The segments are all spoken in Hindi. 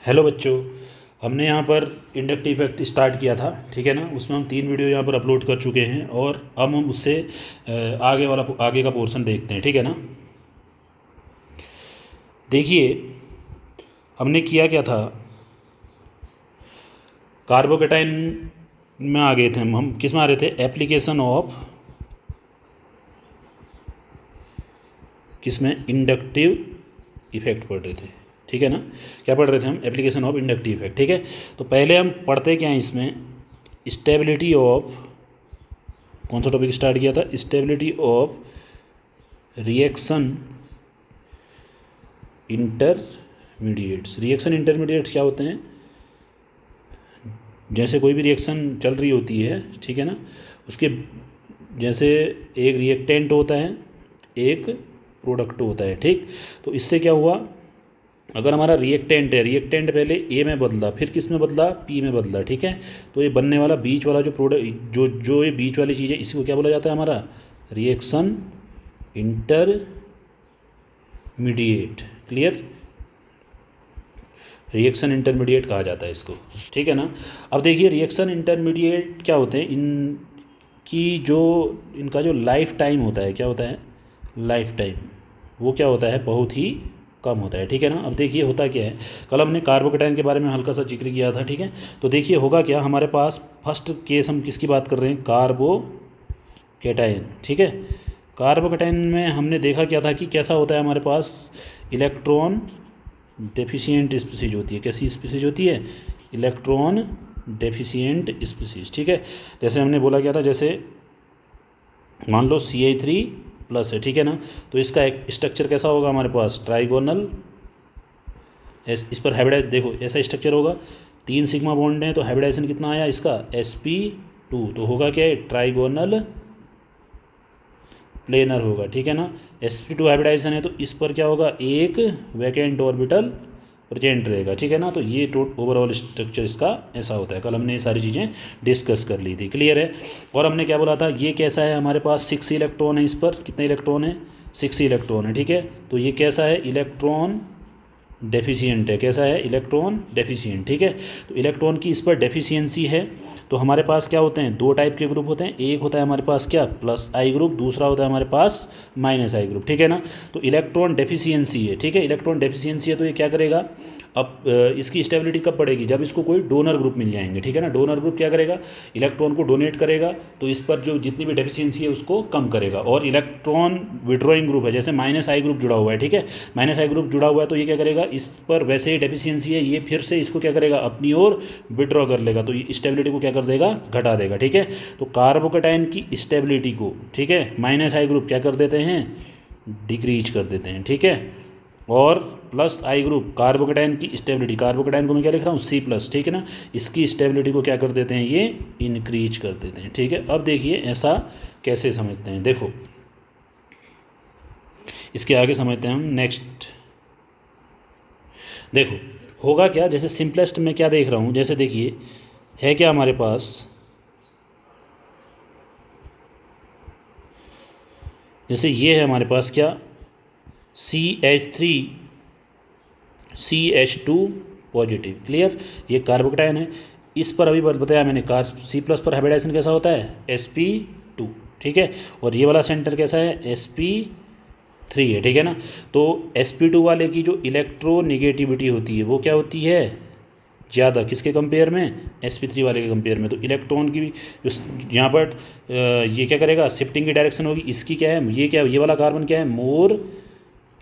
हेलो बच्चों। हमने यहाँ पर इंडक्टिव इफेक्ट स्टार्ट किया था, ठीक है ना। उसमें हम 3 वीडियो यहाँ पर अपलोड कर चुके हैं और अब हम उससे आगे का पोर्शन देखते हैं, ठीक है ना। देखिए हमने किया क्या था, कार्बोकेटाइन में आ गए थे हम किस में आ रहे थे, एप्लीकेशन ऑफ किस में, इंडक्टिव इफेक्ट पढ़ रहे थे, ठीक है ना। क्या पढ़ रहे थे हम, एप्लीकेशन ऑफ इंडक्टिव इफेक्ट, ठीक है। तो पहले हम पढ़ते क्या हैं इसमें, स्टेबिलिटी ऑफ, कौन सा टॉपिक स्टार्ट किया था, stability of reaction intermediates. Reaction intermediates क्या होते हैं, जैसे कोई भी रिएक्शन चल रही होती है, ठीक है ना, उसके जैसे एक रिएक्टेंट होता है, एक प्रोडक्ट होता है, ठीक। तो इससे क्या हुआ, अगर हमारा रिएक्टेंट है, रिएक्टेंट पहले ए में बदला, फिर किस में बदला, पी में बदला, ठीक है। तो ये बनने वाला बीच वाला जो प्रोडक्ट, जो ये बीच वाली चीज़ है, इसी को क्या बोला जाता है, हमारा reaction intermediate. Clear, reaction intermediate कहा जाता है इसको, ठीक है ना। अब देखिए रिएक्शन इंटरमीडिएट क्या होते हैं, इनका जो लाइफ टाइम होता है, क्या होता है, लाइफ टाइम, वो क्या होता है, बहुत ही कम होता है, ठीक है ना। अब देखिए होता क्या है, कल हमने कार्बोकेटाइन के बारे में हल्का सा जिक्र किया था, ठीक है। तो देखिए होगा क्या, हमारे पास फर्स्ट केस हम किसकी बात कर रहे हैं, कार्बोकेटाइन, ठीक है। कार्बोकेटाइन में हमने देखा क्या था कि कैसा होता है, हमारे पास इलेक्ट्रॉन डेफिशिएंट स्पीसीज होती है। कैसी स्पीसीज होती है, इलेक्ट्रॉन डेफिशिएंट स्पीसीज, ठीक है। जैसे हमने बोला क्या था, जैसे मान लो Ci3+ है, ठीक है ना। तो इसका एक स्ट्रक्चर कैसा होगा हमारे पास, ट्राइगोनल। इस पर हाइब्रिडाइज देखो ऐसा स्ट्रक्चर होगा, 3 सिग्मा बॉन्ड हैं, तो हाइब्रिडाइजेशन कितना आया इसका, sp2। तो होगा क्या है, ट्राइगोनल प्लेनर होगा, ठीक है ना। sp2 हाइब्रिडाइजेशन है, तो इस पर क्या होगा, एक वैकेंट ऑर्बिटल प्रेजेंट रहेगा, ठीक है ना। तो ये ओवरऑल स्ट्रक्चर इसका ऐसा होता है। कल हमने ये सारी चीज़ें डिस्कस कर ली थी, क्लियर है। और हमने क्या बोला था, ये कैसा है, हमारे पास 6 इलेक्ट्रॉन है, इस पर कितने इलेक्ट्रॉन है, 6 इलेक्ट्रॉन है, ठीक है। तो ये कैसा है, इलेक्ट्रॉन डेफिशिएंट है, कैसा है, इलेक्ट्रॉन डेफिशिएंट, ठीक है। तो इलेक्ट्रॉन की इस पर डेफिशिएंसी है। तो हमारे पास क्या होते हैं, 2 टाइप के ग्रुप होते हैं, एक होता है हमारे पास क्या, +I ग्रुप, दूसरा होता है हमारे पास -I ग्रुप, ठीक है ना। तो इलेक्ट्रॉन डेफिशिएंसी है, ठीक है, इलेक्ट्रॉन डेफिशिएंसी है, तो ये क्या करेगा, अब इसकी स्टेबिलिटी कब बढ़ेगी, जब इसको कोई डोनर ग्रुप मिल जाएंगे, ठीक है ना। डोनर ग्रुप क्या करेगा, इलेक्ट्रॉन को डोनेट करेगा, तो इस पर जो जितनी भी डेफिशिएंसी है उसको कम करेगा। और इलेक्ट्रॉन विड्रॉइंग ग्रुप है, जैसे -I ग्रुप जुड़ा हुआ है, ठीक है, -I ग्रुप जुड़ा हुआ है, तो ये क्या करेगा, इस पर वैसे ही डेफिशिएंसी है, ये फिर से इसको क्या करेगा, अपनी ओर विड्रॉ कर लेगा, तो ये स्टेबिलिटी को क्या कर देगा, घटा देगा, ठीक है। तो कार्बोकेटाइन की स्टेबिलिटी को, ठीक है, -I ग्रुप क्या कर देते हैं, डिक्रीज कर देते हैं, ठीक है। और +I ग्रुप कार्बोकेटाइन की स्टेबिलिटी, कार्बोकेटाइन को मैं क्या लिख रहा हूँ, C+, ठीक है ना, इसकी स्टेबिलिटी को क्या कर देते हैं, ये इंक्रीज कर देते हैं, ठीक है। अब देखिए ऐसा कैसे समझते हैं, देखो इसके आगे समझते हैं हम नेक्स्ट। देखो होगा क्या, जैसे सिंपलेस्ट में क्या देख रहा हूँ, जैसे देखिए है क्या हमारे पास, जैसे ये है हमारे पास क्या, CH3CH2 पॉजिटिव, क्लियर, ये कार्बोकेटाइन है। इस पर अभी बताया मैंने, C+ पर हाइब्रिडाइजेशन कैसा होता है, sp2, ठीक है। और ये वाला सेंटर कैसा है, sp3 है, ठीक है ना। तो sp2 वाले की जो इलेक्ट्रोनिगेटिविटी होती है वो क्या होती है, ज़्यादा, किसके कंपेयर में, sp3 वाले के कंपेयर में। तो इलेक्ट्रॉन की जो यहाँ पर ये क्या करेगा, शिफ्टिंग की डायरेक्शन होगी, इसकी क्या है, ये क्या, ये वाला कार्बन क्या है, मोर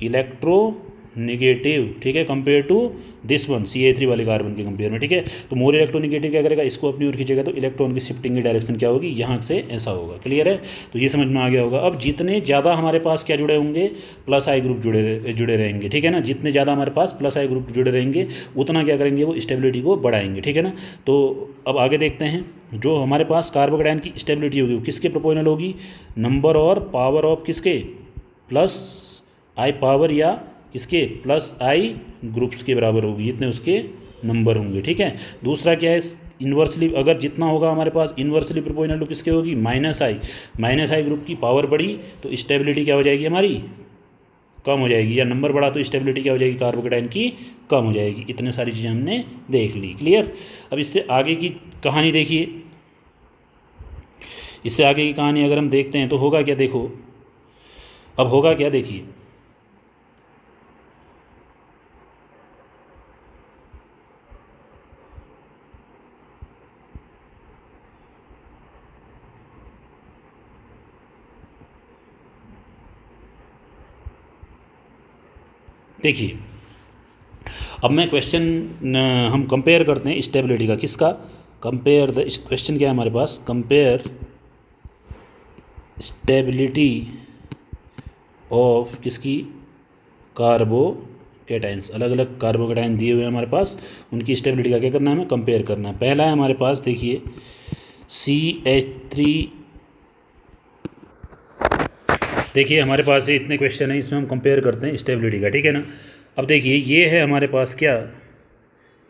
इलेक्ट्रो निगेटिव, ठीक है, compare to this one, Ca3 वाले कार्बन के कंपेयर में, ठीक है। तो मोर इलेक्ट्रोनिगेटिव क्या करेगा, इसको अपनी ओर खींचेगा, तो इलेक्ट्रॉन की शिफ्टिंग की डायरेक्शन क्या होगी, यहाँ से ऐसा होगा, क्लियर है। तो ये समझ में आ गया होगा। अब जितने ज़्यादा हमारे पास क्या जुड़े होंगे, +I ग्रुप जुड़े रहेंगे, ठीक है ना। जितने ज़्यादा हमारे पास +I ग्रुप जुड़े रहेंगे उतना क्या करेंगे, वो स्टेबिलिटी को बढ़ाएंगे, ठीक है ना। तो अब आगे देखते हैं, जो हमारे पास कार्बोकेटाइन की स्टेबिलिटी होगी वो किसके प्रोपोर्शनल होगी, नंबर और पावर ऑफ किसके, +I पावर या इसके +I ग्रुप्स के बराबर होगी, जितने उसके नंबर होंगे, ठीक है। दूसरा क्या है, इन्वर्सली, अगर जितना होगा हमारे पास इन्वर्सली प्रोपोर्शनल टू किसके होगी, -I ग्रुप की पावर बढ़ी तो स्टेबिलिटी क्या हो जाएगी हमारी, कम हो जाएगी, या नंबर बढ़ा तो स्टेबिलिटी क्या हो जाएगी कार्बोकेटाइन की कम हो जाएगी। इतने सारी चीज़ें हमने देख ली। क्लियर। अब इससे आगे की कहानी देखिए, इससे आगे की कहानी अगर हम देखते हैं तो होगा क्या, देखो अब होगा क्या, देखिए देखिए अब मैं क्वेश्चन हम कंपेयर करते हैं स्टेबिलिटी का, किसका, कंपेयर द, क्वेश्चन क्या है हमारे पास, कंपेयर स्टेबिलिटी ऑफ किसकी, कार्बोकेटाइंस। अलग अलग कार्बोकेटाइन दिए हुए हैं हमारे पास, उनकी स्टेबिलिटी का क्या करना है, हमें कंपेयर करना है। पहला है हमारे पास देखिए CH3, देखिए हमारे पास ये इतने क्वेश्चन हैं, इसमें हम कंपेयर करते हैं स्टेबिलिटी का, ठीक है ना। अब देखिए ये है हमारे पास क्या,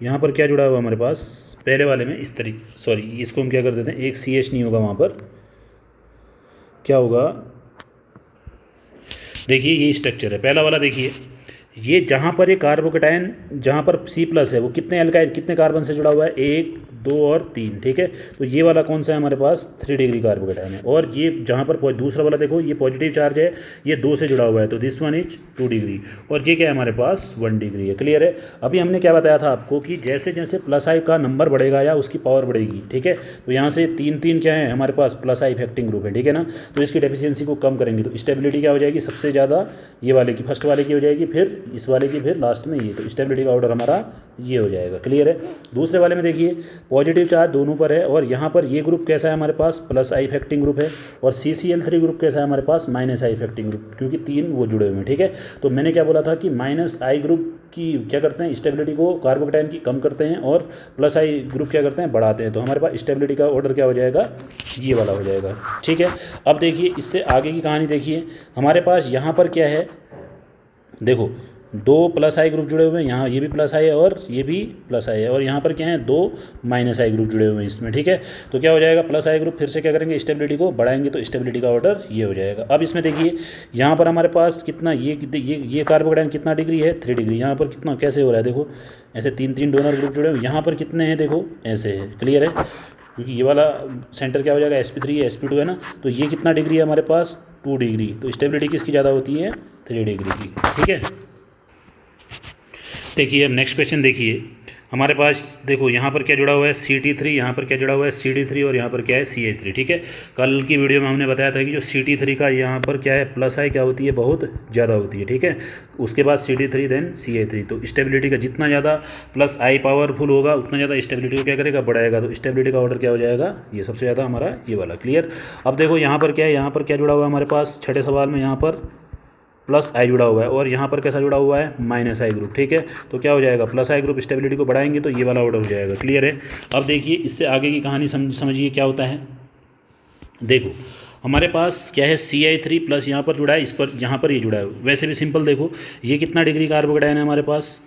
यहाँ पर क्या जुड़ा हुआ हमारे पास, पहले वाले में इस तरीके, सॉरी इसको हम क्या कर देते हैं, एक CH नहीं होगा वहाँ पर, क्या होगा, देखिए ये स्ट्रक्चर है पहला वाला। देखिए ये जहाँ पर ये कार्बोकेटाइन जहाँ पर C+ है वो कितने एल्काइल कितने कार्बन से जुड़ा हुआ है, 1 2 और 3, ठीक है। तो ये वाला कौन सा है हमारे पास, 3 डिग्री कार्बोकेटाइन है। और ये जहाँ पर दूसरा वाला देखो ये पॉजिटिव चार्ज है, ये 2 से जुड़ा हुआ है, तो दिस वन इज 2 डिग्री, और ये क्या है हमारे पास 1 डिग्री है। क्लियर है। अभी हमने क्या बताया था आपको कि जैसे जैसे प्लस आई का नंबर बढ़ेगा या उसकी पावर बढ़ेगी, ठीक है, तो यहाँ से 3 क्या है हमारे पास प्लस आई इफेक्टिंग ग्रुप है, ठीक है ना। तो इसकी डेफिशिएंसी को कम करेंगे तो स्टेबिलिटी क्या हो जाएगी, सबसे ज़्यादा ये वाले की, फर्स्ट वाले की हो जाएगी, फिर इस वाले की, फिर लास्ट में ये, तो स्टेबिलिटी का ऑर्डर हमारा ये हो जाएगा। क्लियर है। दूसरे वाले में देखिए पॉजिटिव चार्ज दोनों पर है, और यहाँ पर ये ग्रुप कैसा है हमारे पास, प्लस आई इफेक्टिंग ग्रुप है, और CCl3 ग्रुप कैसा है हमारे पास, माइनस आई इफेक्टिंग ग्रुप, क्योंकि 3 वो जुड़े हुए हैं, ठीक है। तो मैंने क्या बोला था कि माइनस आई ग्रुप की क्या करते हैं, स्टेबिलिटी को कार्बोकेटाइन की कम करते हैं, और प्लस आई ग्रुप क्या करते हैं, बढ़ाते हैं। तो हमारे पास स्टेबिलिटी का ऑर्डर क्या हो जाएगा, ये वाला हो जाएगा, ठीक है। अब देखिए इससे आगे की कहानी देखिए, हमारे पास यहाँ पर क्या है, देखो 2 प्लस आई ग्रुप जुड़े हुए हैं, यहाँ ये भी प्लस आई है और ये भी प्लस आई है, और यहाँ पर क्या है 2 माइनस आई ग्रुप जुड़े हुए हैं इसमें, ठीक है। तो क्या हो जाएगा, प्लस आई ग्रुप फिर से क्या करेंगे, स्टेबिलिटी को बढ़ाएंगे, तो स्टेबिलिटी का ऑर्डर ये हो जाएगा। अब इसमें देखिए यहाँ पर हमारे पास कितना, ये कार्बोकेटाइन कितना डिग्री है, 3 डिग्री। यहाँ पर कितना कैसे हो रहा है, देखो ऐसे 3 डोनर ग्रुप जुड़े हुए, यहाँ पर कितने हैं, देखो ऐसे है। क्लियर है। क्योंकि ये वाला सेंटर क्या हो जाएगा, sp3 है, sp2 है ना, तो ये कितना डिग्री है हमारे पास, 2 डिग्री। तो स्टेबिलिटी किसकी ज़्यादा होती है, 3 डिग्री की, ठीक है। देखिए अब नेक्स्ट क्वेश्चन देखिए, हमारे पास देखो यहाँ पर क्या जुड़ा हुआ है, Ct3, यहाँ पर क्या जुड़ा हुआ है, CD3, और यहाँ पर क्या है CH3, ठीक है। कल की वीडियो में हमने बताया था कि जो Ct3 का यहाँ पर क्या है, प्लस आई क्या होती है, बहुत ज़्यादा होती है, ठीक है। उसके बाद CD3 देन CH3। तो स्टेबिलिटी का जितना ज़्यादा प्लस आई पावरफुल होगा उतना ज़्यादा स्टेबिलिटी को क्या करेगा, बढ़ाएगा। तो स्टेबिलिटी का ऑर्डर क्या हो जाएगा, ये सबसे ज़्यादा हमारा ये वाला। क्लियर। अब देखो यहाँ पर क्या है, यहाँ पर क्या जुड़ा हुआ है हमारे पास, छठे सवाल में यहाँ पर प्लस आई जुड़ा हुआ है, और यहाँ पर कैसा जुड़ा हुआ है, माइनस आई ग्रुप, ठीक है। तो क्या हो जाएगा, प्लस आई ग्रुप स्टेबिलिटी को बढ़ाएंगे तो ये वाला ऑर्डर हो जाएगा। क्लियर है। अब देखिए इससे आगे की कहानी समझिए क्या होता है। देखो हमारे पास क्या है, Ci3 प्लस यहाँ पर जुड़ा है, इस पर यहाँ पर ये जुड़ा है। वैसे भी सिंपल देखो, ये कितना डिग्री कार्बोकेटाइन है हमारे पास,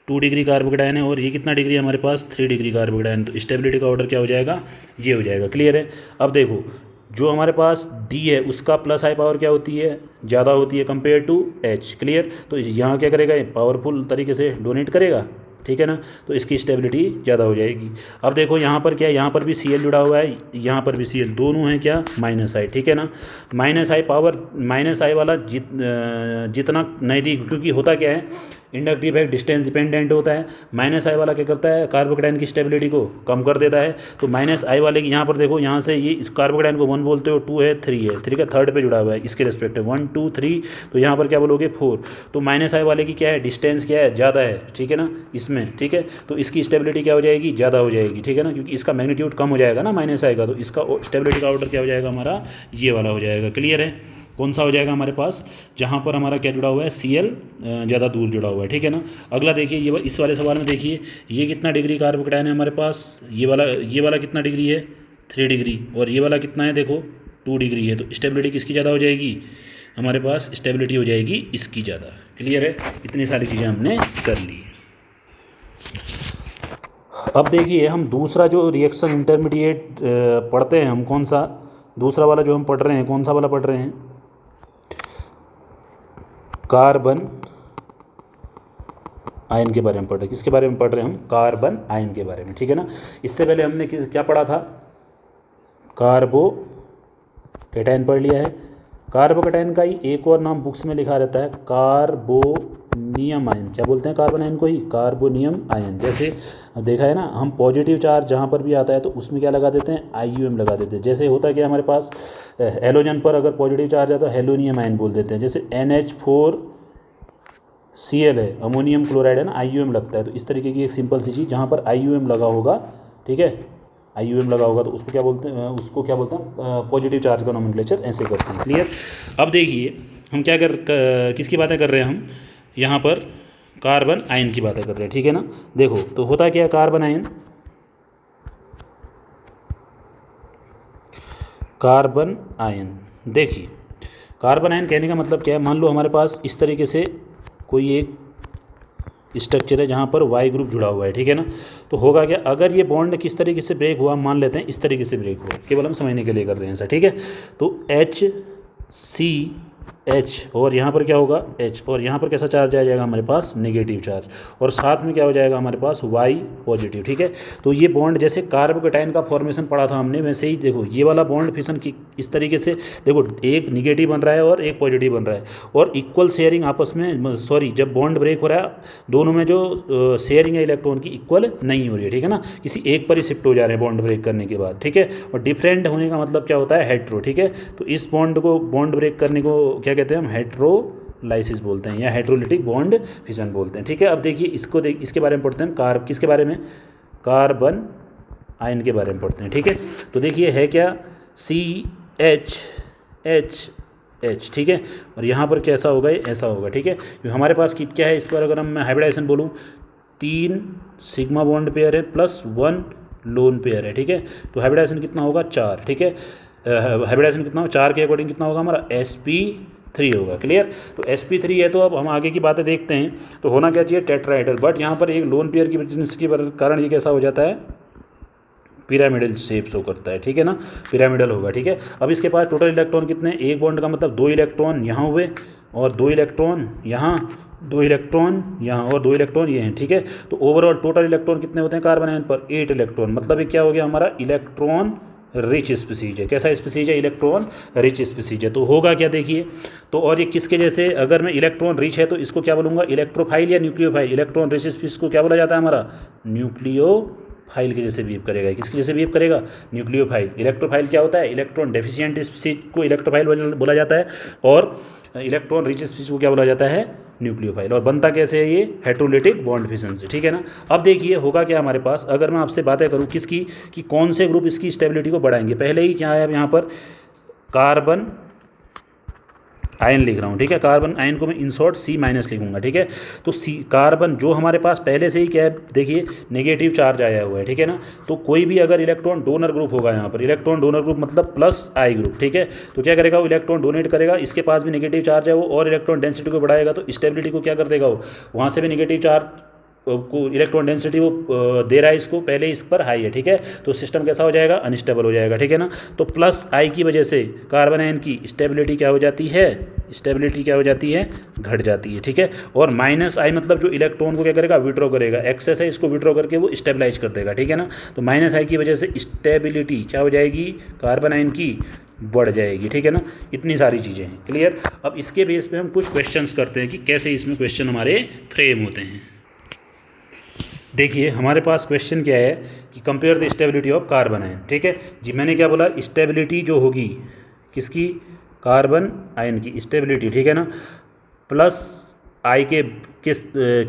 2 डिग्री कार्बोकेटाइन है, और ये कितना डिग्री है हमारे पास, 3 डिग्री कार्बोकेटाइन। तो स्टेबिलिटी का ऑर्डर क्या हो जाएगा, ये हो जाएगा। क्लियर है। अब देखो जो हमारे पास D है उसका प्लस आई पावर क्या होती है, ज़्यादा होती है कंपेयर टू H। क्लियर। तो यहाँ क्या करेगा, पावरफुल तरीके से डोनेट करेगा, ठीक है ना। तो इसकी स्टेबिलिटी ज़्यादा हो जाएगी। अब देखो यहाँ पर क्या है, यहाँ पर भी Cl जुड़ा हुआ है, यहाँ पर भी Cl, दोनों हैं क्या, माइनस आई, ठीक है ना। माइनस आई पावर, माइनस आई वाला जितना नज़दीक, क्योंकि होता क्या है, इंडक्टिव है, डिस्टेंस डिपेंडेंट होता है। माइनस आई वाला क्या करता है, कार्बोकेटाइन की स्टेबिलिटी को कम कर देता है। तो माइनस आई वाले की यहाँ पर देखो, यहाँ से ये इस कार्बोकेटाइन को 1 बोलते हो, 2 है, 3 है, 3 का थर्ड पे जुड़ा हुआ है, इसके रिस्पेक्ट है 1 2 3, तो यहाँ पर क्या बोलोगे 4। तो माइनस आई वाले की क्या है, डिस्टेंस क्या है, ज़्यादा है, ठीक है ना इसमें, ठीक है। तो इसकी स्टेबिलिटी क्या हो जाएगी, ज़्यादा हो जाएगी, ठीक है ना, क्योंकि इसका मैग्नीट्यूड कम हो जाएगा ना माइनस आई का। तो इसका स्टेबिलिटी का ऑर्डर क्या हो जाएगा हमारा, ये वाला हो जाएगा। क्लियर है। कौन सा हो जाएगा हमारे पास, जहाँ पर हमारा क्या जुड़ा हुआ है, Cl ज़्यादा दूर जुड़ा हुआ है, ठीक है ना। अगला देखिए, ये इस वाले सवाल में देखिए, ये कितना डिग्री कार्बोकेटाइन है हमारे पास, ये वाला कितना डिग्री है, 3 डिग्री, और ये वाला कितना है, देखो 2 डिग्री है। तो स्टेबिलिटी किसकी ज़्यादा हो जाएगी, हमारे पास स्टेबिलिटी हो जाएगी इसकी ज़्यादा। क्लियर है। इतनी सारी चीज़ें हमने कर ली। अब देखिए हम दूसरा जो रिएक्शन इंटरमीडिएट पढ़ते हैं हम, कौन सा दूसरा वाला जो हम पढ़ रहे हैं, कौन सा वाला पढ़ रहे हैं, कार्बन आयन के बारे में पढ़ रहे हैं। किसके बारे में पढ़ रहे हैं हम? कार्बन आयन के बारे में, ठीक है ना। इससे पहले हमने क्या पढ़ा था? कार्बोकैटायन पढ़ लिया है। कार्बोकैटायन का ही एक और नाम बुक्स में लिखा रहता है कार्बोनियम आयन। क्या बोलते हैं कार्बन आयन को ही? Carbonium ion. जैसे देखा है ना, हम पॉजिटिव चार्ज जहाँ पर भी आता है तो उसमें क्या लगा देते हैं? आईयूएम लगा देते हैं। जैसे होता है कि हमारे पास हेलोजन पर अगर पॉजिटिव चार्ज है तो हेलोनियम आयन बोल देते हैं। जैसे NH4Cl है, अमोनियम क्लोराइड है ना, आईयूएम लगता है। तो इस तरीके की एक सिंपल सी चीज़ जहाँ पर आईयूएम लगा होगा, ठीक है, आईयूएम लगा होगा तो उसको क्या बोलते हैं? पॉजिटिव चार्ज का नोमेनक्लेचर ऐसे करते हैं। क्लियर? अब देखिए हम किसकी बातें कर रहे हैं हम? यहाँ पर कार्बन आयन की बातें कर रहे हैं, ठीक है ना। देखो तो होता क्या है कार्बन आयन? कार्बन आयन, देखिए कार्बन आयन कहने का मतलब क्या है? मान लो हमारे पास इस तरीके से कोई एक स्ट्रक्चर है जहाँ पर वाई ग्रुप जुड़ा हुआ है, ठीक है ना। तो होगा क्या? अगर ये बॉन्ड किस तरीके से ब्रेक हुआ, मान लेते हैं इस तरीके से ब्रेक हुआ, केवल हम समझने के लिए कर रहे हैं ऐसा, ठीक है। तो HCH और यहाँ पर क्या होगा? H, और यहाँ पर कैसा चार्ज आ जाएगा हमारे पास? नेगेटिव चार्ज, और साथ में क्या हो जाएगा हमारे पास? Y पॉजिटिव, ठीक है। तो ये बॉन्ड जैसे कार्बोकैटायन का फॉर्मेशन पढ़ा था हमने, वैसे ही देखो ये वाला बॉन्ड फिशन की इस तरीके से देखो, एक निगेटिव बन रहा है और एक पॉजिटिव बन रहा है, और इक्वल शेयरिंग आपस में, जब बॉन्ड ब्रेक हो रहा है दोनों में जो शेयरिंग है इलेक्ट्रॉन की इक्वल नहीं हो रही है, ठीक है ना। किसी एक पर ही शिफ्ट हो जा रहे हैं बॉन्ड ब्रेक करने के बाद, ठीक है। और डिफरेंट होने का मतलब क्या होता है? हेट्रो, ठीक है। तो इस बॉन्ड ब्रेक करने को क्या कहते हैं हम? हेट्रोलाइसिस बोलते हैं या हेट्रोलिटिक बॉन्ड फिशन बोलते हैं, ठीक है। अब देखिए इसके बारे में पढ़ते हैं हम। किसके बारे में? कार्बन आयन के बारे में पढ़ते हैं, ठीक है। तो देखिए है क्या? CHH, ठीक है। और यहाँ पर कैसा होगा? ये ऐसा होगा, ठीक है। तो हमारे पास क्या है इस पर? अगर हम हाइब्रिडाइजेशन बोलूँ, 3 सिग्मा बॉन्ड पेयर है प्लस 1 लोन पेयर है, ठीक है। तो हाइब्रिडाइजेशन कितना होगा? 4, ठीक है। हाइब्रिडाइजेशन कितना होगा? 4 के अकॉर्डिंग कितना होगा हमारा? sp3 होगा। क्लियर? तो sp3 है, तो अब हम आगे की बातें देखते हैं। तो होना क्या चाहिए? टेट्राहेड्रल। बट यहाँ पर एक लोन पेयर की प्रेजेंस के कारण ये कैसा हो जाता है? पिरामिडल शेप शो करता है, ठीक है ना, पिरामिडल होगा, ठीक है। अब इसके पास टोटल इलेक्ट्रॉन कितने? एक बॉन्ड का मतलब 2 इलेक्ट्रॉन यहाँ हुए, और 2 इलेक्ट्रॉन यहाँ, 2 इलेक्ट्रॉन यहाँ, और 2 इलेक्ट्रॉन ये हैं, ठीक है। तो ओवरऑल टोटल इलेक्ट्रॉन कितने होते हैं कार्बन आयन पर? 8 इलेक्ट्रॉन। मतलब ये क्या हो गया हमारा? इलेक्ट्रॉन रिच स्पीसीज है। कैसा स्पीसीज है? इलेक्ट्रॉन रिच स्पीसीज है। तो होगा क्या देखिए, तो और ये किसके जैसे? अगर मैं इलेक्ट्रॉन रिच है तो इसको क्या बोलूँगा? इलेक्ट्रोफाइल या न्यूक्लियोफाइल? इलेक्ट्रॉन रिच स्पीसीज को क्या बोला जाता है हमारा? न्यूक्लियोफाइल के जैसे बिहेव करेगा। किसके जैसे बिहेव करेगा? न्यूक्लियोफाइल। इलेक्ट्रोफाइल क्या होता है? इलेक्ट्रॉन डेफिशिएंट स्पीसीज को इलेक्ट्रोफाइल बोला जाता है, और इलेक्ट्रॉन रिच स्पीसीज को क्या बोला जाता है? न्यूक्लियोफाइल। और बनता कैसे है ये? हेट्रोलिटिक बॉन्ड फिशन से, ठीक है ना। अब देखिए होगा क्या हमारे पास, अगर मैं आपसे बातें करूं किसकी, कि कौन से ग्रुप इसकी स्टेबिलिटी को बढ़ाएंगे। पहले ही क्या है यहाँ पर? कार्बन आयन लिख रहा हूँ, ठीक है। कार्बन आयन को मैं इन शॉर्ट C- लिखूंगा, ठीक है। तो कार्बन जो हमारे पास पहले से ही क्या है? देखिए नेगेटिव चार्ज आया हुआ है, ठीक है ना। तो कोई भी अगर इलेक्ट्रॉन डोनर ग्रुप होगा यहाँ पर, इलेक्ट्रॉन डोनर ग्रुप मतलब +I ग्रुप, ठीक है। तो क्या करेगा? वो इलेक्ट्रॉन डोनेट करेगा, इसके पास भी नेगेटिव चार्ज है वो, और इलेक्ट्रॉन डेंसिटी को बढ़ाएगा, तो स्टेबिलिटी को क्या कर देगा? वो वहाँ से भी नेगेटिव चार्ज को, इलेक्ट्रॉन डेंसिटी वो दे रहा है इसको, पहले इस पर हाई है, ठीक है। तो सिस्टम कैसा हो जाएगा? अनस्टेबल हो जाएगा, ठीक है ना। तो +I की वजह से कार्बन आयन की स्टेबिलिटी क्या हो जाती है? स्टेबिलिटी क्या हो जाती है? घट जाती है, ठीक है। और -I मतलब जो इलेक्ट्रॉन को क्या करेगा? विड्रॉ करेगा। एक्सेस है, इसको विड्रॉ करके वो स्टेबलाइज कर देगा, ठीक है ना। तो -I की वजह से स्टेबिलिटी क्या हो जाएगी? कार्बन आयन की बढ़ जाएगी, ठीक है ना। इतनी सारी चीज़ें हैं। क्लियर? अब इसके बेस पे हम कुछ क्वेश्चंस करते हैं कि कैसे इसमें क्वेश्चन हमारे फ्रेम होते हैं। देखिए हमारे पास क्वेश्चन क्या है कि compare the stability of carbon ion, ठीक है जी। मैंने क्या बोला? स्टेबिलिटी जो होगी किसकी? कार्बन आयन की स्टेबिलिटी, ठीक है ना, +I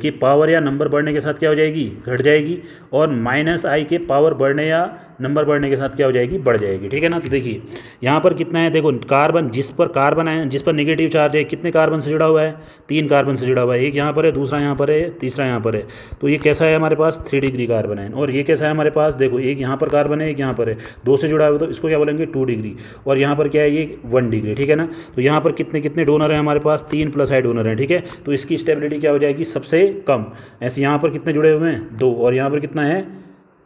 की पावर या नंबर बढ़ने के साथ क्या हो जाएगी? घट जाएगी, और -I के पावर बढ़ने या नंबर बढ़ने के साथ क्या हो जाएगी? बढ़ जाएगी, ठीक है ना। तो देखिए यहाँ पर कितना है? देखो कार्बन, जिस पर नेगेटिव चार्ज है, कितने कार्बन से जुड़ा हुआ है? 3 कार्बन से जुड़ा हुआ है। एक यहाँ पर है, दूसरा यहाँ पर है, तीसरा यहाँ पर है। तो ये कैसा है हमारे पास? 3 डिग्री कार्बन आयन। और ये कैसा है हमारे पास? देखो एक यहाँ पर कार्बन है, एक यहाँ पर है, 2 से जुड़ा हुआ है, तो इसको क्या बोलेंगे? 2 डिग्री। और यहाँ पर क्या है? ये 1 डिग्री, ठीक है ना। तो यहाँ पर कितने डोनर हैं हमारे पास? 3 +I डोनर हैं, ठीक है। तो इसकी स्टेबिलिटी क्या हो जाएगी? सबसे कम। ऐसे यहाँ पर कितने जुड़े हुए हैं? 2, और यहाँ पर कितना है?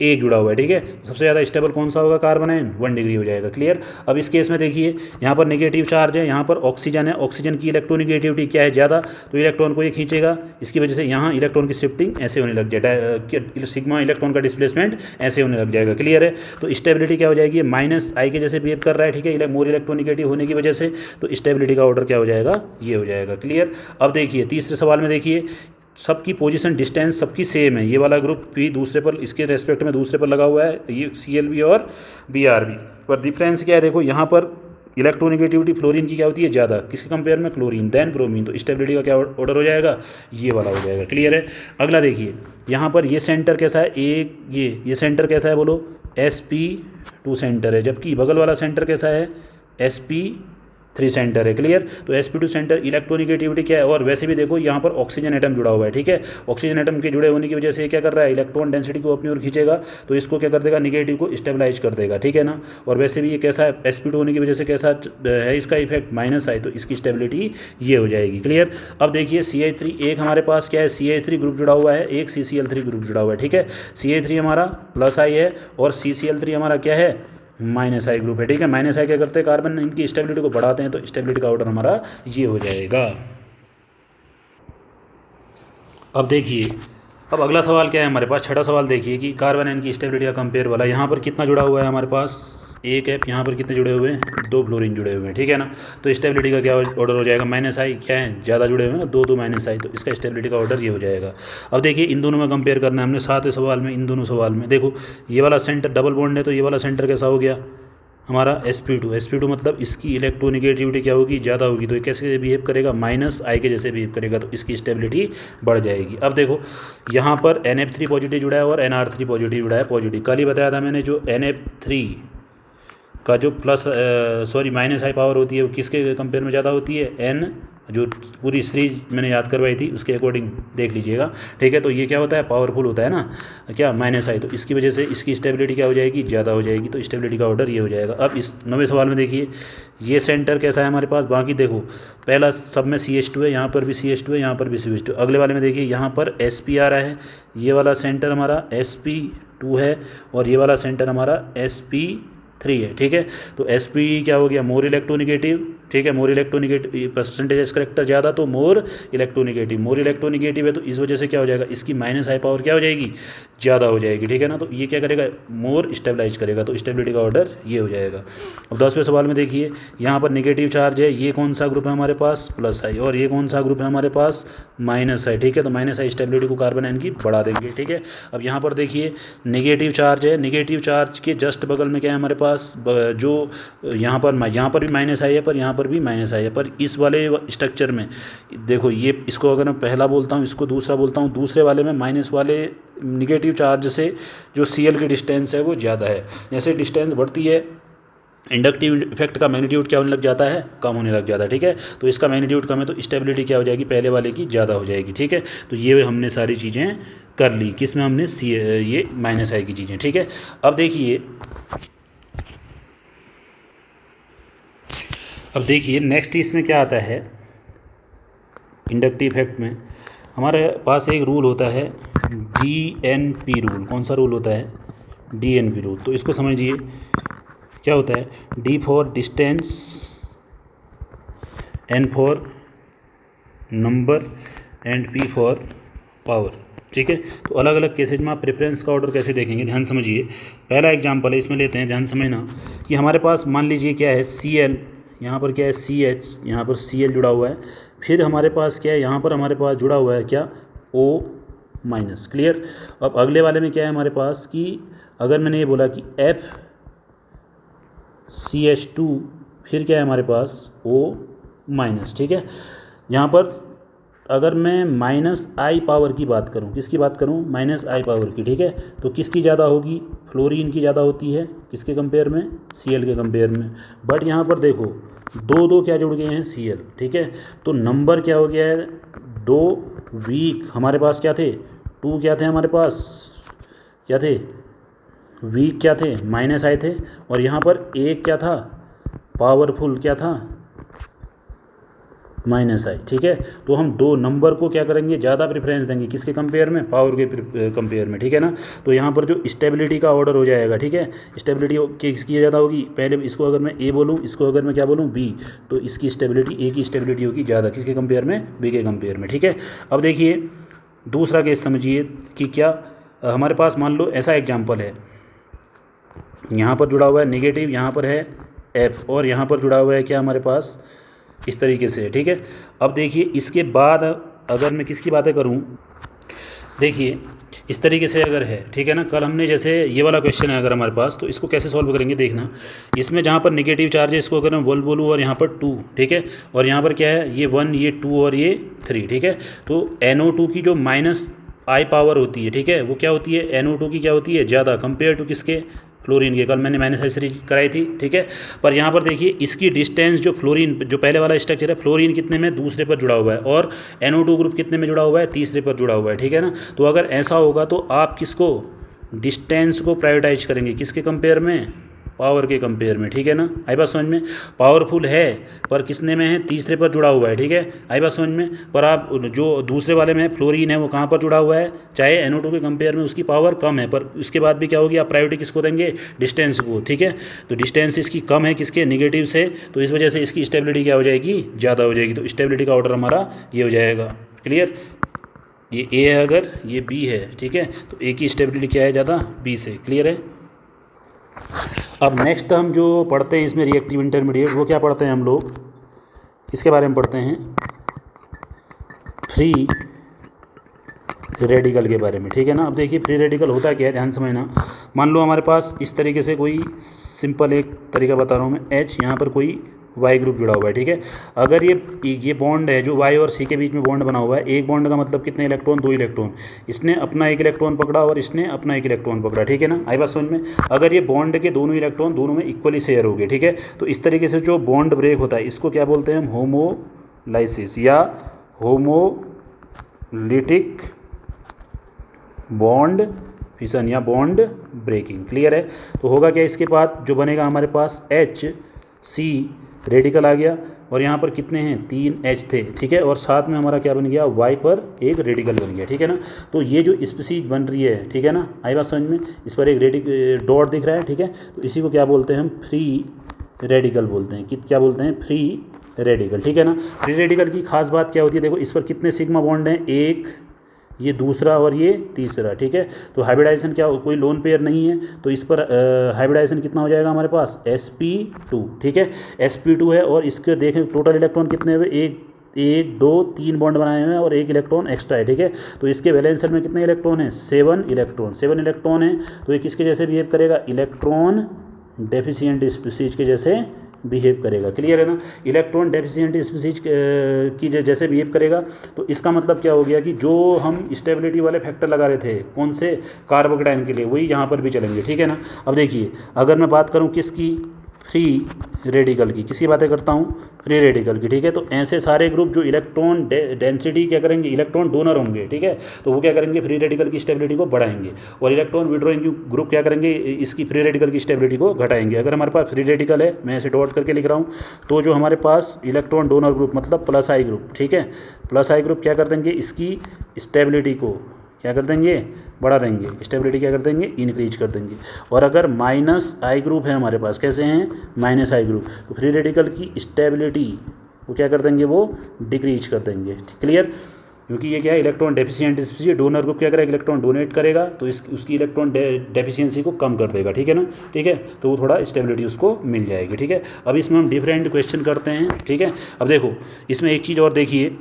एक जुड़ा हुआ है, ठीक है। तो सबसे ज़्यादा स्टेबल कौन सा होगा, कार्बन आयन, 1 डिग्री हो जाएगा। क्लियर। अब इस केस में देखिए यहाँ पर नेगेटिव चार्ज है, यहाँ पर ऑक्सीजन है, ऑक्सीजन की इलेक्ट्रोनिगेटिविटी क्या है, ज़्यादा, तो इलेक्ट्रॉन को ये खींचेगा, इसकी वजह से यहाँ इलेक्ट्रॉन की शिफ्टिंग ऐसे होने लग जाए, सिग्मा इलेक्ट्रॉन का डिस्प्लेसमेंट ऐसे होने लग जाएगा। क्लियर है। तो स्टेबिलिटी क्या हो जाएगी, माइनस आई के जैसे बिहेव कर रहा है, ठीक है, मोर इलेक्ट्रोनिगेटिव होने की वजह से, तो स्टेबिलिटी का ऑर्डर क्या हो जाएगा, ये हो जाएगा। क्लियर। अब देखिए तीसरे सवाल में देखिए सबकी पोजीशन डिस्टेंस सबकी सेम है, ये वाला ग्रुप भी दूसरे पर, इसके रेस्पेक्ट में दूसरे पर लगा हुआ है, ये ClB और Br पर डिफरेंस क्या है, देखो यहाँ पर इलेक्ट्रोनिगेटिविटी फ्लोरीन की क्या होती है, ज़्यादा, किसके कंपेयर में, क्लोरीन, देन ब्रोमीन, तो स्टेबिलिटी का क्या ऑर्डर हो जाएगा, ये वाला हो जाएगा। क्लियर है। अगला देखिए यहाँ पर ये सेंटर कैसा है, एक ये सेंटर कैसा है, बोलो sp2 सेंटर है, जबकि बगल वाला सेंटर कैसा है, sp3 सेंटर है। क्लियर। तो sp2 सेंटर इलेक्ट्रोनिगेटिविटी क्या है, और वैसे भी देखो यहाँ पर ऑक्सीजन एटम जुड़ा हुआ है, ठीक है, ऑक्सीजन एटम के जुड़े होने की वजह से क्या कर रहा है, इलेक्ट्रॉन डेंसिटी को अपनी ओर खींचेगा, तो इसको क्या कर देगा, निगेटिव को स्टेबलाइज कर देगा, ठीक है ना। और वैसे भी ये कैसा है, sp2 होने की वजह से कैसा है इसका इफेक्ट, माइनस आई, तो इसकी स्टेबिलिटी ये हो जाएगी। क्लियर। अब देखिए CH3, एक हमारे पास क्या है, CH3 ग्रुप जुड़ा हुआ है, एक CCl3 ग्रुप जुड़ा हुआ है, ठीक है, CH3 हमारा प्लस आई है और CCl3 हमारा क्या है, माइनस आई ग्रुप है, ठीक है। माइनस आई क्या करते हैं, कार्बन इनकी स्टेबिलिटी को बढ़ाते हैं, तो स्टेबिलिटी का ऑर्डर हमारा ये हो जाएगा। अब देखिए अब अगला सवाल क्या है हमारे पास, छठा सवाल देखिए कि कार्बन आयन की स्टेबिलिटी का कंपेयर वाला, यहाँ पर कितना जुड़ा हुआ है हमारे पास, एक है, यहाँ पर कितने जुड़े हुए हैं, 2 फ्लोरीन जुड़े हुए हैं, ठीक है ना। तो स्टेबिलिटी का क्या ऑर्डर हो जाएगा, माइनस आई, क्या है, ज़्यादा जुड़े हुए हैं ना, 2 माइनस आई, तो इसका स्टेबिलिटी का ऑर्डर ये हो जाएगा। अब देखिए इन दोनों में कंपेयर करना है हमने, 7वें सवाल में, इन दोनों सवाल में देखो ये वाला सेंटर डबल बॉन्ड है, तो ये वाला सेंटर कैसा हो गया हमारा, sp2 मतलब इसकी इलेक्ट्रोनिगेटिविटी क्या होगी, ज़्यादा होगी, तो ये कैसे बिहेव करेगा, माइनस आई के जैसे बिहेव करेगा, तो इसकी स्टेबिलिटी बढ़ जाएगी। अब देखो यहाँ पर NF3 पॉजिटिव जुड़ा है और NR3 पॉजिटिव जुड़ा है, पॉजिटिव, कल ही बताया था मैंने, जो NF3 का जो प्लस माइनस आई पावर होती है वो किसके कंपेयर में ज़्यादा होती है, N, जो पूरी सीरीज मैंने याद करवाई थी उसके अकॉर्डिंग देख लीजिएगा, ठीक है। तो ये क्या होता है, पावरफुल होता है ना, क्या, माइनस आई, तो इसकी वजह से इसकी स्टेबिलिटी क्या हो जाएगी, ज़्यादा हो जाएगी, तो स्टेबिलिटी का ऑर्डर ये हो जाएगा। अब इस 9वें सवाल में देखिए ये सेंटर कैसा है हमारे पास, बाकी देखो पहला सब में CH2 है, यहाँ पर भी CH2 है, यहाँ पर भी CH2। अगले वाले में देखिए यहाँ पर sp आ रहा है, ये वाला सेंटर हमारा sp2 है और ये वाला सेंटर हमारा sp3 है, ठीक है। तो sp क्या हो गया, मोर इलेक्ट्रोनिगेटिव, ठीक है, मोर इलेक्ट्रोनिगेटिव परसेंटेज करेक्टर ज़्यादा, तो मोर इलेक्ट्रोनिगेटिव है, तो इस वजह से क्या हो जाएगा, इसकी माइनस आई पावर क्या हो जाएगी, ज़्यादा हो जाएगी, ठीक है ना। तो ये क्या करेगा, मोर स्टेबलाइज करेगा, तो स्टेबिलिटी का ऑर्डर ये हो जाएगा। अब 10वें सवाल में देखिए यहाँ पर नेगेटिव चार्ज है, ये कौन सा ग्रुप है हमारे पास, प्लस आई, और ये कौन सा ग्रुप है हमारे पास, माइनस आई, ठीक है। तो माइनस आई स्टेबिलिटी को कार्बन आयन की बढ़ा देंगे, ठीक है। अब यहाँ पर देखिए नेगेटिव चार्ज है, नेगेटिव चार्ज के जस्ट बगल में क्या है हमारे पास, जो यहाँ पर भी माइनस आई है, पर यहाँ पर भी माइनस आई है, पर इस वाले स्ट्रक्चर में देखो ये, इसको अगर मैं पहला बोलता हूँ, इसको दूसरा बोलता हूँ, दूसरे वाले में माइनस वाले निगेटिव चार्ज से जो Cl की डिस्टेंस है वो ज़्यादा है, जैसे डिस्टेंस बढ़ती है इंडक्टिव इफेक्ट का मैग्नीट्यूड क्या होने लग जाता है, कम होने लग जाता है, ठीक है। तो इसका मैग्नीट्यूड कम है, तो स्टेबिलिटी क्या हो जाएगी, पहले वाले की ज़्यादा हो जाएगी, ठीक है। तो ये हमने सारी चीज़ें कर ली, किस में हमने ये माइनस आई की चीज़ें, ठीक है। अब देखिए नेक्स्ट इसमें क्या आता है, इंडक्टिव इफेक्ट में हमारे पास एक रूल होता है DNP रूल। कौन सा रूल होता है, DNP रूल। तो इसको समझिए क्या होता है, D for distance, N for number and P for power, ठीक है। तो अलग अलग केसेज में आप प्रेफरेंस का ऑर्डर कैसे देखेंगे, ध्यान समझिए। पहला एग्जांपल है, इसमें लेते हैं, ध्यान समझना कि हमारे पास मान लीजिए क्या है, Cl, यहाँ पर क्या है CH, यहाँ पर Cl जुड़ा हुआ है, फिर हमारे पास क्या है, यहाँ पर हमारे पास जुड़ा हुआ है क्या, O माइनस। क्लियर। अब अगले वाले में क्या है हमारे पास कि अगर मैंने ये बोला कि FCH2, फिर क्या है हमारे पास O माइनस, ठीक है। यहाँ पर अगर मैं माइनस आई पावर की बात करूँ, किसकी बात करूँ, माइनस आई पावर की, ठीक है। तो किसकी ज़्यादा होगी, फ्लोरीन की ज़्यादा होती है, किसके कंपेयर में, Cl के कंपेयर में। बट यहाँ पर देखो 2 क्या जुड़ गए हैं, Cl, ठीक है। तो नंबर क्या हो गया है, 2 वीक हमारे पास क्या थे, 2 क्या थे हमारे पास, क्या थे, वीक क्या थे, माइनस आई थे, और यहाँ पर एक क्या था, पावरफुल क्या था, माइनस आई, ठीक है। तो हम दो नंबर को क्या करेंगे, ज़्यादा प्रेफरेंस देंगे, किसके कंपेयर में, पावर के कंपेयर में, ठीक है ना। तो यहाँ पर जो स्टेबिलिटी का ऑर्डर हो जाएगा, ठीक है, स्टेबिलिटी किसकी ज़्यादा होगी, पहले इसको अगर मैं ए बोलूँ, इसको अगर मैं क्या बोलूँ बी, तो इसकी स्टेबिलिटी, ए की स्टेबिलिटी होगी ज़्यादा, किसके कंपेयर में, बी के कंपेयर में, ठीक है। अब देखिए दूसरा केस समझिए कि क्या हमारे पास मान लो ऐसा एग्जाम्पल है, यहाँ पर जुड़ा हुआ है नेगेटिव, यहाँ पर है एफ, और यहाँ पर जुड़ा हुआ है क्या हमारे पास, इस तरीके से, ठीक है। अब देखिए इसके बाद अगर मैं किसकी बातें करूँ, देखिए इस तरीके से अगर है, ठीक है ना, कल हमने जैसे ये वाला क्वेश्चन है अगर हमारे पास, तो इसको कैसे सॉल्व करेंगे देखना। इसमें जहाँ पर नेगेटिव चार्ज है इसको अगर मैं बोलूँ और यहाँ पर 2, ठीक है, और यहाँ पर क्या है, ये 1, ये 2 और ये 3, ठीक है। तो NO2 की जो माइनस आई पावर होती है, ठीक है, वो क्या होती है, NO2 की क्या होती है, ज़्यादा कंपेयर टू किसके, फ्लोरीन के। कल मैंने माइनस आई सीरीज कराई थी, ठीक है। पर यहाँ पर देखिए इसकी डिस्टेंस जो फ्लोरीन, जो पहले वाला स्ट्रक्चर है, फ्लोरीन कितने में, दूसरे पर जुड़ा हुआ है, और NO2 ग्रुप कितने में जुड़ा हुआ है, तीसरे पर जुड़ा हुआ है, ठीक है ना। तो अगर ऐसा होगा तो आप किसको, डिस्टेंस को प्रायोरिटाइज करेंगे, किसके कंपेयर में, पावर के कंपेयर में, ठीक है ना। आई बात समझ में, पावरफुल है पर किसने में है, तीसरे पर जुड़ा हुआ है, ठीक है, आई बात समझ में। पर आप जो दूसरे वाले में फ्लोरीन है वो कहाँ पर जुड़ा हुआ है, चाहे NO2 के कंपेयर में उसकी पावर कम है, पर उसके बाद भी क्या होगी, आप प्रायोरिटी किसको देंगे, डिस्टेंस को, ठीक है। तो डिस्टेंस इसकी कम है किसके, निगेटिव से, तो इस वजह से इसकी स्टेबिलिटी क्या हो जाएगी, ज़्यादा हो जाएगी। तो स्टेबिलिटी का ऑर्डर हमारा ये हो जाएगा, क्लियर। ये ए है अगर, ये बी है, ठीक है, तो ए की स्टेबिलिटी क्या है, ज़्यादा बी से, क्लियर है। अब नेक्स्ट हम जो पढ़ते हैं इसमें रिएक्टिव इंटरमीडिएट, वो क्या पढ़ते हैं हम लोग, इसके बारे में पढ़ते हैं फ्री रेडिकल के बारे में, ठीक है ना। अब देखिए फ्री रेडिकल होता क्या है, ध्यान समझना। मान लो हमारे पास इस तरीके से कोई सिंपल एक तरीका बता रहा हूँ मैं, H, यहाँ पर कोई वाई ग्रुप जुड़ा हुआ है, ठीक है। अगर ये बॉन्ड है जो वाई और सी के बीच में बॉन्ड बना हुआ है, एक बॉन्ड का मतलब कितने इलेक्ट्रॉन, 2 इलेक्ट्रॉन, इसने अपना एक इलेक्ट्रॉन पकड़ा और इसने अपना एक इलेक्ट्रॉन पकड़ा, ठीक है ना। आई बात समझ में। अगर ये बॉन्ड के दोनों इलेक्ट्रॉन दोनों में इक्वली शेयर हो गए, ठीक है, तो इस तरीके से जो बॉन्ड ब्रेक होता है इसको क्या बोलते हैं हम, होमोलाइसिस या होमोलिटिक बॉन्ड फिशन या बॉन्ड ब्रेकिंग, क्लियर है। तो होगा क्या, इसके बाद जो बनेगा हमारे पास HC रेडिकल आ गया, और यहाँ पर कितने हैं, 3 H थे, ठीक है, और साथ में हमारा क्या बन गया, Y पर एक रेडिकल बन गया, ठीक है ना। तो ये जो स्पीसीज बन रही है, ठीक है ना, आई बात समझ में, इस पर एक डॉट दिख रहा है, ठीक है, तो इसी को क्या बोलते हैं हम, फ्री रेडिकल बोलते हैं। क्या बोलते हैं, फ्री रेडिकल, ठीक है ना। फ्री रेडिकल की खास बात क्या होती है, देखो इस पर कितने सिग्मा बॉन्ड हैं, एक, ये दूसरा और ये तीसरा, ठीक है। तो हाइब्रिडाइजेशन क्या, कोई लोन पेयर नहीं है, तो इस पर हाइब्रिडाइजेशन कितना हो जाएगा हमारे पास, sp2, ठीक है, sp2 है। और इसके देखें टोटल इलेक्ट्रॉन कितने हुए, 1 2 3 बॉन्ड बनाए हुए हैं और एक इलेक्ट्रॉन एक्स्ट्रा है, ठीक है। तो इसके वैलेंस शेल में कितने इलेक्ट्रॉन हैं, 7 इलेक्ट्रॉन है। तो ये किसके जैसे बिहेव करेगा, इलेक्ट्रॉन डेफिशिएंट स्पीसीज के जैसे बिहेव करेगा, क्लियर है ना। इलेक्ट्रॉन डेफिशिएंट स्पीसीज की जैसे बिहेव करेगा, तो इसका मतलब क्या हो गया कि जो हम स्टेबिलिटी वाले फैक्टर लगा रहे थे, कौन से, कार्बोकेटाइन के लिए, वही यहाँ पर भी चलेंगे, ठीक है ना। अब देखिए अगर मैं बात करूँ किसकी, फ्री रेडिकल की, किसकी बातें करता हूँ, फ्री रेडिकल की, ठीक है। तो ऐसे सारे ग्रुप जो इलेक्ट्रॉन डेंसिटी क्या करेंगे, इलेक्ट्रॉन डोनर होंगे, ठीक है, तो वो क्या करेंगे, फ्री रेडिकल की स्टेबिलिटी को बढ़ाएंगे, और इलेक्ट्रॉन विड्रॉइंग ग्रुप क्या करेंगे, इसकी फ्री रेडिकल की स्टेबिलिटी को घटाएंगे। अगर हमारे पास फ्री रेडिकल है, मैं ऐसे डॉट करके लिख रहा हूँ, तो जो हमारे पास इलेक्ट्रॉन डोनर ग्रुप मतलब प्लस आई ग्रुप, ठीक है, प्लस आई ग्रुप क्या कर देंगे, इसकी स्टेबिलिटी को क्या कर देंगे, बढ़ा देंगे, स्टेबिलिटी क्या कर देंगे, इंक्रीज कर देंगे। और अगर माइनस आई ग्रुप है हमारे पास, कैसे हैं, माइनस आई ग्रुप, तो फ्री रेडिकल की स्टेबिलिटी वो क्या कर देंगे, वो डिक्रीज कर देंगे, क्लियर। क्योंकि ये क्या है, electron deficient species, donor group क्या करेगा, इलेक्ट्रॉन डोनेट करेगा, तो उसकी इलेक्ट्रॉन डेफिशिएंसी को कम कर देगा, ठीक है ना, ठीक है। तो वो थोड़ा स्टेबिलिटी उसको मिल जाएगी, ठीक है। अब इसमें हम डिफरेंट क्वेश्चन करते हैं, ठीक है। अब देखो इसमें एक चीज़ और देखिए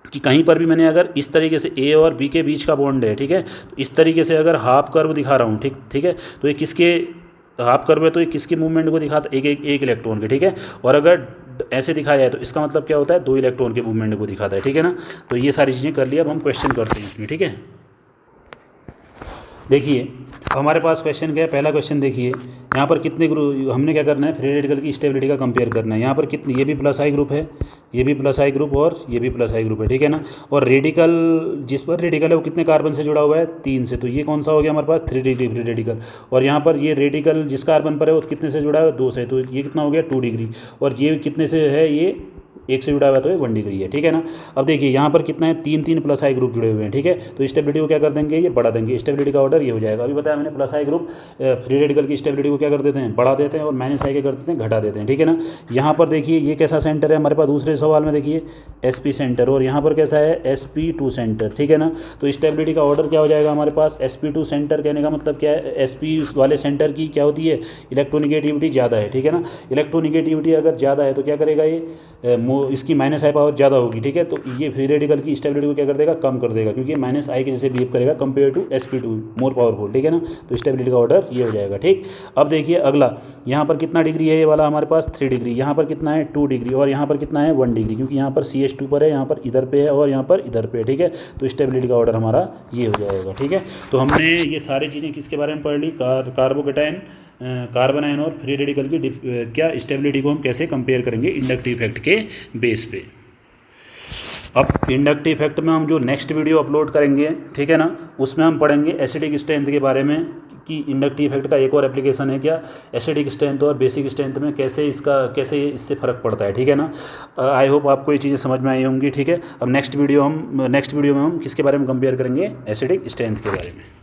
कि कहीं पर भी मैंने अगर इस तरीके से ए और बी के बीच का बॉन्ड है, ठीक है, तो इस तरीके से अगर हाफ कर्व दिखा रहा हूँ, ठीक है, तो ये किसके हाफ कर्व है, तो ये किसके मूवमेंट को दिखाता है, एक इलेक्ट्रॉन के, ठीक है। और अगर ऐसे दिखाया जाए तो इसका मतलब क्या होता है, 2 इलेक्ट्रॉन के मूवमेंट को दिखाता है, ठीक है ना। तो ये सारी चीज़ें कर लिया, अब हम क्वेश्चन करते हैं इसमें, ठीक है। देखिए हमारे पास क्वेश्चन क्या है, पहला क्वेश्चन देखिए, यहाँ पर कितने ग्रुप, हमने क्या करना है, फ्री रेडिकल की स्टेबिलिटी का कंपेयर करना है। यहाँ पर कितनी, ये भी प्लस आई ग्रुप है, ये भी प्लस आई ग्रुप और ये भी प्लस आई ग्रुप है, ठीक है ना। और रेडिकल, जिस पर रेडिकल है वो कितने कार्बन से जुड़ा हुआ है, 3 से, तो ये कौन सा हो गया हमारे पास, 3 डिग्री फ्री रेडिकल। और यहाँ पर ये रेडिकल जिस कार्बन पर है वो कितने से जुड़ा है, 2 से, तो ये कितना हो गया, 2 डिग्री। और ये कितने से है, ये एक से जुड़ा हुआ है तो ये 1 डिग्री है, ठीक है ना। अब देखिए यहाँ पर कितना है, 3 प्लस आई ग्रुप जुड़े हुए हैं, ठीक है। तो स्टेबिलिटी को क्या कर देंगे, ये बढ़ा देंगे, स्टेबिलिटी का ऑर्डर ये हो जाएगा। अभी बताया मैंने प्लस आई ग्रुप फ्री रेडिकल की स्टेबिलिटी को क्या कर देते हैं, बढ़ा देते हैं, और माइनस आई के कर देते हैं, घटा देते हैं, ठीक है ना। यहाँ पर देखिए ये कैसा सेंटर है हमारे पास, दूसरे सवाल में देखिए sp सेंटर, और यहाँ पर कैसा है sp2 सेंटर, ठीक है ना। तो स्टेबिलिटी का ऑर्डर क्या हो जाएगा हमारे पास, sp2 सेंटर कहने का मतलब क्या है, sp वाले सेंटर की क्या होती है, इलेक्ट्रोनिगेटिविटी ज़्यादा है, ठीक है ना। इलेक्ट्रोनिगेटिविटी अगर ज़्यादा है तो क्या करेगा ये, इसकी माइनस आई पावर ज़्यादा होगी, ठीक है। तो ये फ्री रेडिकल की स्टेबिलिटी को क्या कर देगा, कम कर देगा, क्योंकि माइनस आई के जैसे बिहेव करेगा compare to sp2, more powerful, ठीक है ना। तो स्टेबिलिटी का ऑर्डर ये हो जाएगा, ठीक। अब देखिए अगला, यहाँ पर कितना डिग्री है ये वाला हमारे पास 3 डिग्री, यहाँ पर कितना है 2 डिग्री, और यहाँ पर कितना है 1 डिग्री, क्योंकि यहाँ पर CH2 पर है, यहाँ पर इधर पे है, और यहाँ पर इधर पे है, ठीक है। तो स्टेबिलिटी का ऑर्डर हमारा ये हो जाएगा, ठीक है। तो हमने ये सारी चीज़ें किसके बारे में पढ़ ली, कार्बोकेटाइन, कार्बन आयन और फ्री रेडिकल की क्या स्टेबिलिटी को हम कैसे कंपेयर करेंगे इंडक्टिव इफेक्ट के बेस पे। अब इंडक्टिव इफेक्ट में हम जो नेक्स्ट वीडियो अपलोड करेंगे, ठीक है ना, उसमें हम पढ़ेंगे एसिडिक स्ट्रेंथ के बारे में, कि इंडक्टिव इफेक्ट का एक और एप्लीकेशन है क्या, एसिडिक स्ट्रेंथ और बेसिक स्ट्रेंथ में कैसे इससे फ़र्क पड़ता है, ठीक है ना। आई होप आपको ये चीज़ें समझ में आई होंगी, ठीक है। अब नेक्स्ट वीडियो में हम किसके बारे में कंपेयर करेंगे, एसिडिक स्ट्रेंथ के बारे में।